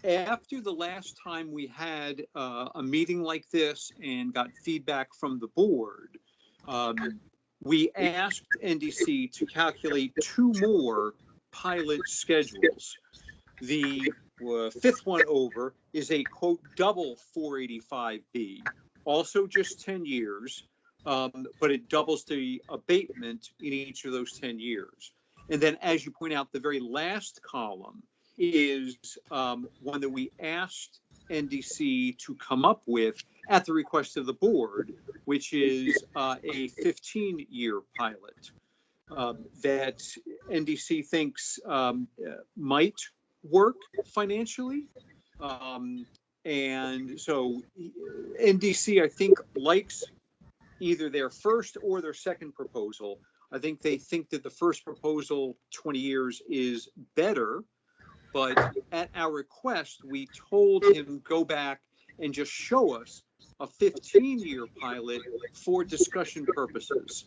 After the last time we had a meeting like this and got feedback from the board, we asked NDC to calculate 2 more pilot schedules. The 5th one over is a quote double 485B, also just 10 years, but it doubles the abatement in each of those 10 years. And then, as you point out, the very last column is one that we asked NDC to come up with at the request of the board, which is a 15-year pilot that NDC thinks might work financially. And so NDC, I think, likes either their first or their second proposal. I think they think that the first proposal, 20 years, is better. But at our request, we told him go back and just show us a 15-year pilot for discussion purposes.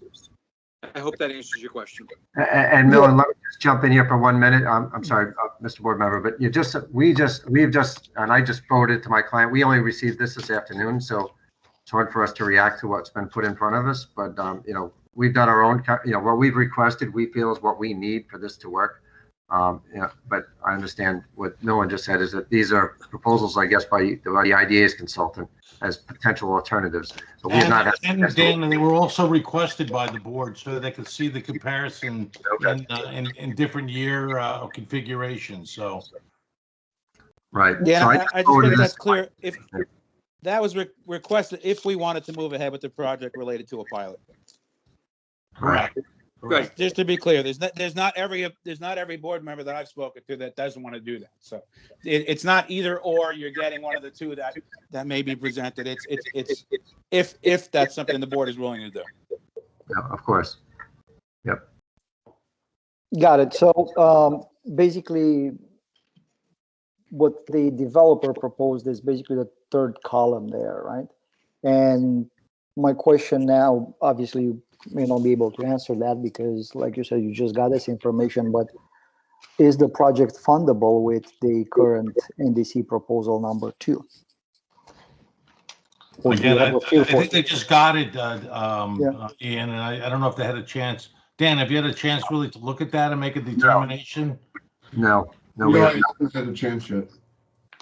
I hope that answers your question. And Millen, let me just jump in here for 1 minute. I'm sorry, Mr. Board Member, but we've just, and I just forwarded it to my client. We only received this afternoon, so it's hard for us to react to what's been put in front of us. But we've done our own, what we've requested, we feel is what we need for this to work. But I understand what Millen just said is that these are proposals, I guess, by the IDA's consultant as potential alternatives. But we've not. And they were also requested by the board so that they could see the comparison in different year configurations. So. Right. Yeah, so I just think that's clear. If that was requested, if we wanted to move ahead with the project related to a pilot. Correct. Correct. Just to be clear, there's not every board member that I've spoken to that doesn't want to do that. So it's not either or. You're getting one of the two that may be presented. It's if that's something the board is willing to do. Yeah, of course. Yep. Got it. So basically, what the developer proposed is basically the third column there, right? And my question now, obviously, you may not be able to answer that because, like you said, you just got this information, but is the project fundable with the current NDC proposal number 2? Or do you Again, have I a feel for think they it? just got it, Yeah. Ian, and I don't know if they had a chance. Dan, have you had a chance really to look at that and make a determination? No, No, we I haven't. haven't had a chance yet.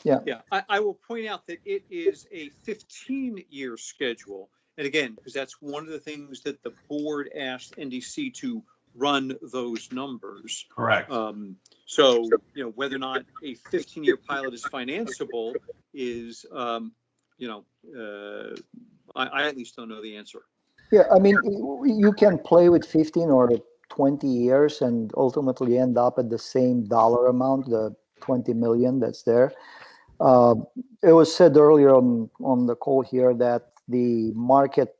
Yeah, I will point out that it is a 15-year schedule. And again, because that's one of the things that the board asked NDC to run those numbers. Correct. So, whether or not a 15-year pilot is financeable is, I at least don't know the answer. Yeah, I mean, you can play with 15 or 20 years and ultimately end up at the same dollar amount, the 20 million that's there. It was said earlier on the call here that the market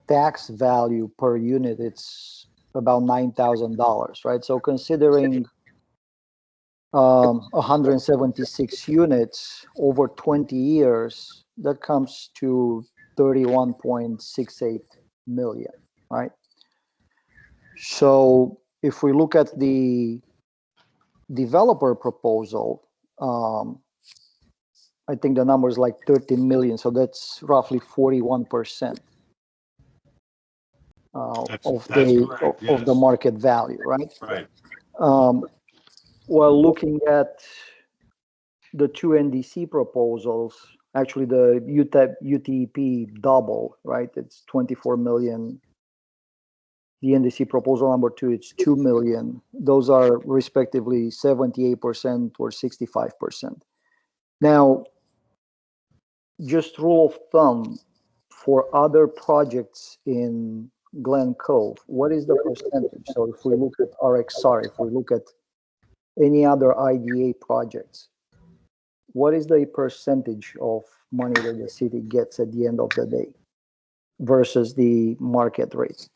tax value per unit, it's about $9,000, right? So considering 176 units over 20 years, that comes to 31.68 million, right? So if we look at the developer proposal, I think the number is like 13 million, so that's roughly 41% of the market value, right? Right. While looking at the two NDC proposals, actually the UTP double, right? It's 24 million. The NDC proposal number 2, it's 2 million. Those are respectively 78% or 65%. Now, just rule of thumb for other projects in Glen Cove, what is the percentage? So if we look at RXR, if we look at any other IDA projects, what is the percentage of money that the city gets at the end of the day versus the market rate?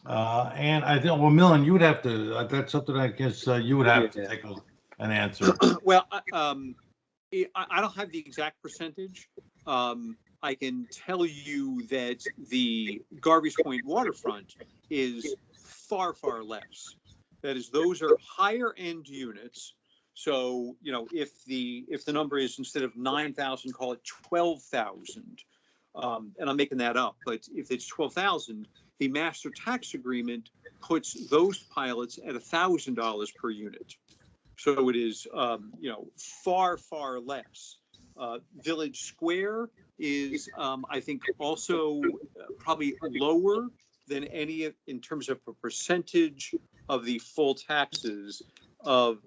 And I think, well, Millen, you would have to, that's something I guess you would have to take an answer. Well, I don't have the exact percentage. I can tell you that the Garvey's Point waterfront is far, far less. That is, those are higher end units. So, if the number is instead of 9,000, call it 12,000. And I'm making that up, but if it's 12,000, the master tax agreement puts those pilots at $1,000 per unit. So it is, far, far less. Village Square is, I think, also probably lower than any in terms of a percentage of the full taxes of,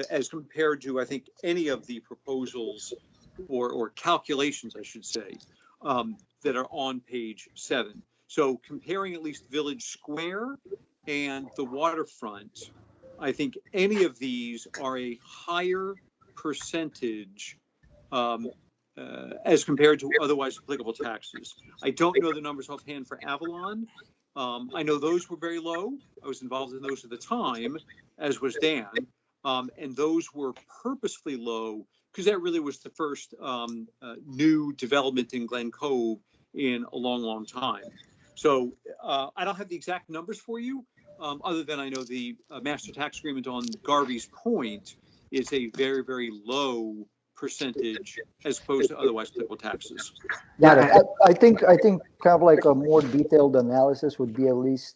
as compared to, I think, any of the proposals or calculations, I should say, that are on page 7. So comparing at least Village Square and the waterfront, I think any of these are a higher percentage as compared to otherwise applicable taxes. I don't know the numbers offhand for Avalon. I know those were very low. I was involved in those at the time, as was Dan. And those were purposefully low because that really was the first new development in Glen Cove in a long, long time. So I don't have the exact numbers for you, other than I know the master tax agreement on Garvey's Point is a very, very low percentage as opposed to otherwise applicable taxes. Yeah, I think kind of like a more detailed analysis would be at least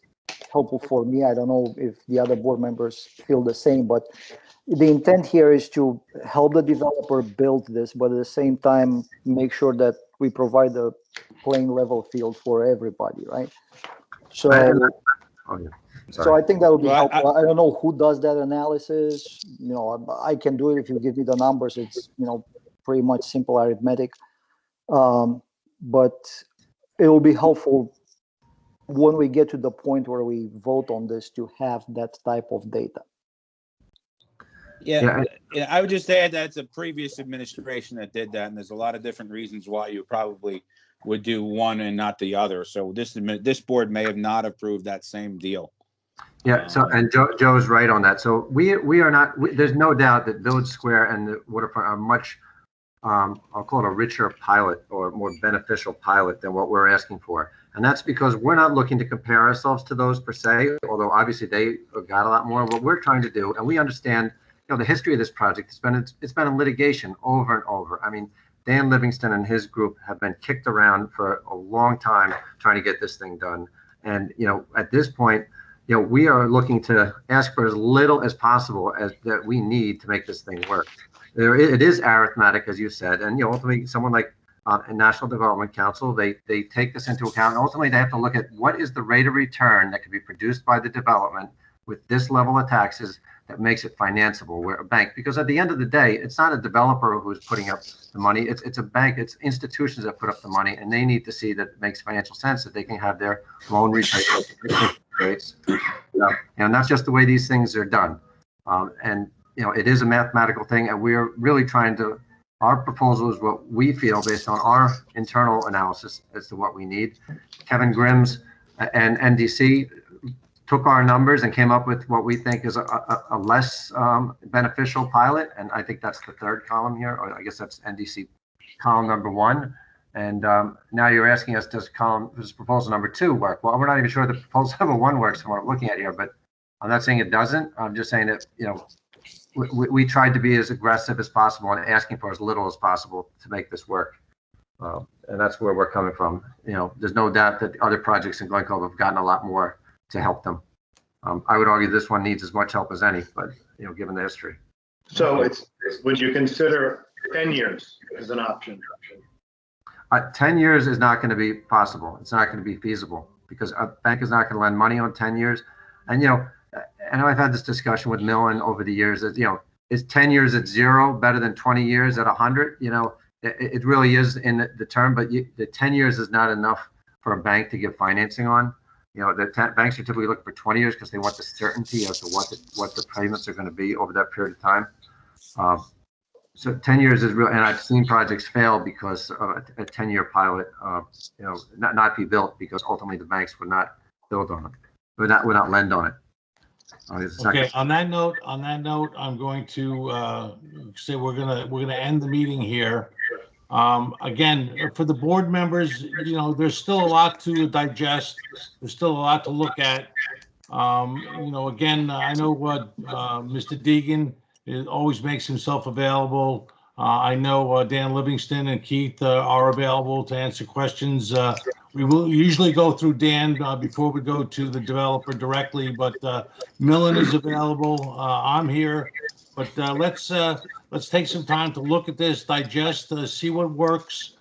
helpful for me. I don't know if the other board members feel the same, but the intent here is to help the developer build this, but at the same time, make sure that we provide a plain level field for everybody, right? So, so I think that would be helpful. I don't know who does that analysis. I can do it if you give me the numbers. It's, pretty much simple arithmetic. But it will be helpful when we get to the point where we vote on this, to have that type of data. Yeah, I would just add that's a previous administration that did that, and there's a lot of different reasons why you probably would do one and not the other. So this board may have not approved that same deal. Yeah, so, and Joe is right on that. So we are not, there's no doubt that Village Square and the waterfront are much, I'll call it a richer pilot or more beneficial pilot than what we're asking for. And that's because we're not looking to compare ourselves to those per se, although obviously they got a lot more. What we're trying to do, and we understand, the history of this project, it's been in litigation over and over. I mean, Dan Livingston and his group have been kicked around for a long time trying to get this thing done. And, at this point, we are looking to ask for as little as possible as that we need to make this thing work. It is arithmetic, as you said, and ultimately someone like a National Development Council, they take this into account, and ultimately they have to look at what is the rate of return that can be produced by the development with this level of taxes that makes it financeable. Where a bank, because at the end of the day, it's not a developer who's putting up the money, it's a bank, it's institutions that put up the money, and they need to see that it makes financial sense, that they can have their loan rates. And that's just the way these things are done. And it is a mathematical thing, and we're really trying to, our proposal is what we feel based on our internal analysis as to what we need. Kevin Grimm's and NDC took our numbers and came up with what we think is a less beneficial pilot. And I think that's the third column here, or I guess that's NDC column number 1. And now you're asking us, does proposal number 2 work? Well, we're not even sure that proposal number 1 works from what I'm looking at here, but I'm not saying it doesn't. I'm just saying that, we tried to be as aggressive as possible and asking for as little as possible to make this work. And that's where we're coming from. There's no doubt that the other projects in Glen Cove have gotten a lot more to help them. I would argue this one needs as much help as any, but given the history. So would you consider 10 years as an option? 10 years is not going to be possible. It's not going to be feasible because a bank is not going to lend money on 10 years. And, I know I've had this discussion with Millen over the years that, is 10 years at 0 better than 20 years at 100? It really is in the term, but the 10 years is not enough for a bank to give financing on. The banks are typically looking for 20 years because they want the certainty as to what the payments are going to be over that period of time. So 10 years is real, and I've seen projects fail because of a 10-year pilot, not be built because ultimately the banks would not build on it, would not lend on it. Okay. On that note, I'm going to say we're gonna end the meeting here. Again, for the board members, there's still a lot to digest. There's still a lot to look at. Again, I know what Mr. Deegan always makes himself available. I know Dan Livingston and Keith are available to answer questions. We will usually go through Dan before we go to the developer directly, but Millen is available. I'm here, but let's take some time to look at this, digest, see what works,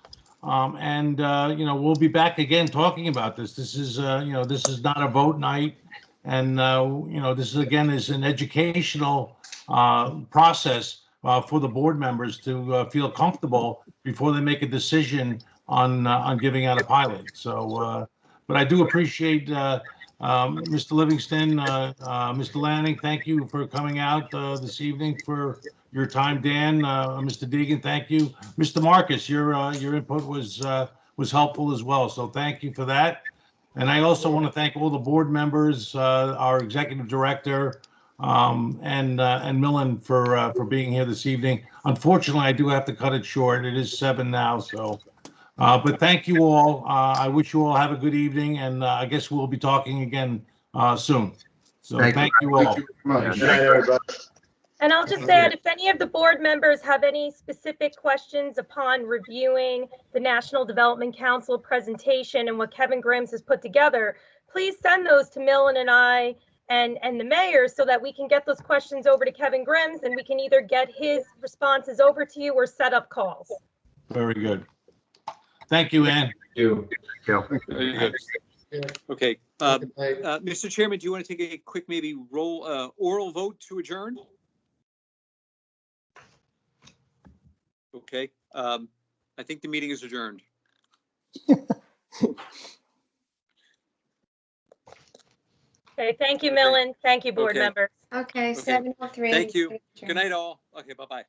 and we'll be back again talking about this. This is this is not a vote night, and this is an educational process for the board members to feel comfortable before they make a decision on giving out a pilot. So, but I do appreciate Mr. Livingston, Mr. Lanning. Thank you for coming out this evening for your time. Dan, Mr. Deegan, thank you. Mr. Marcus, your input was helpful as well. So thank you for that. And I also want to thank all the board members, our executive director, and Millen for being here this evening. Unfortunately, I do have to cut it short. It is 7 now, so. But thank you all. I wish you all have a good evening, and I guess we'll be talking again soon. So thank you all. Good night, everybody. And I'll just add, if any of the board members have any specific questions upon reviewing the National Development Council presentation and what Kevin Grimm's has put together, please send those to Millen and I and the mayor so that we can get those questions over to Kevin Grimm's and we can either get his responses over to you or set up calls. Very good. Thank you, Ann. Thank you. Very good. Okay. Mr. Chairman, do you want to take a quick maybe oral vote to adjourn? Okay. I think the meeting is adjourned. Okay, thank you, Okay. Millen. Thank you, board Okay. members. Okay, Okay. 7:03. Thank you. Good night, all. Okay, bye-bye.